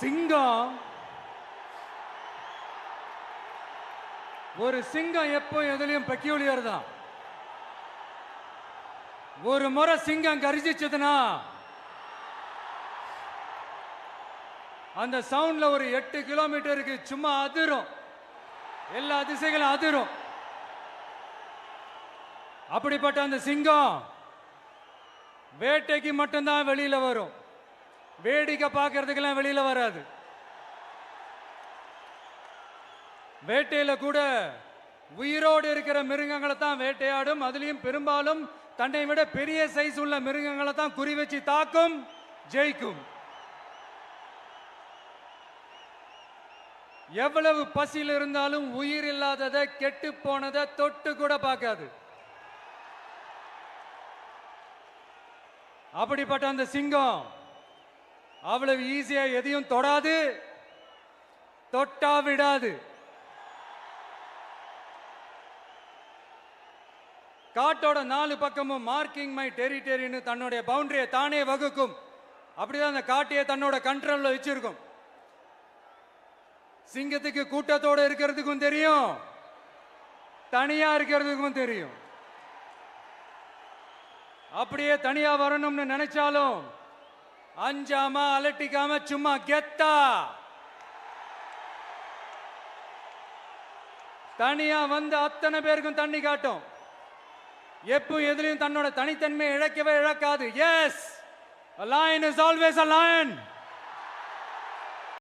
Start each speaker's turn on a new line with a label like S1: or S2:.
S1: சிங்கம் ஒரு சிங்கம் எப்போ எதுலயும் பெக்யூலியர் தான். ஒரு முறை சிங்கம் கரிச்சிச்சதுன்னா அந்த சவுண்ட்ல ஒரு 8 கிலோமீட்டருக்கு சும்மா அதிரும், எல்லா திசைகளும் அதிரும். அப்படிப்பட்ட அந்த சிங்கம் வேட்டைக்கு மட்டும்தான் வெளியில வரும், வேடிக்கை பார்க்கறதுக்கெல்லாம் வெளியில வராது. வேட்டையில கூட உயிரோடு இருக்கிற மிருகங்களை தான் வேட்டையாடும். அதுலயும் பெரும்பாலும் தன்னை விட பெரிய சைஸ் உள்ள மிருகங்களை தான் குறி வச்சு தாக்கும், ஜெயிக்கும். எவ்வளவு பசியில் இருந்தாலும் உயிர் இல்லாததை, கெட்டு போனதை தொட்டு கூட பார்க்காது. அப்படிப்பட்ட அந்த சிங்கம் அவ்வளவு ஈஸியா எதையும் தொடாது, தொட்டா விடாது. காட்டோட 4 பக்கமும் மார்க்கிங் மை டெரிட்டரின்னு தன்னுடைய பவுண்டரியை தானே வகுக்கும். அப்படிதான் அந்த காட்டையே தன்னோட கண்ட்ரோல்ல வச்சிருக்கும். சிங்கத்துக்கு கூட்டத்தோட இருக்கிறதுக்கும் தெரியும், தனியா இருக்கிறதுக்கும் தெரியும். அப்படியே தனியா வரணும்னு நினைச்சாலும் அஞ்சாம அலட்டிக்காம சும்மா கெத்தா தனியா வந்து அத்தனை பேருக்கும் தண்ணி காட்டும். எப்போ எதிலையும் தன்னோட தனித்தன்மையை இழக்கவே இழக்காது. Yes, a lion is always a lion.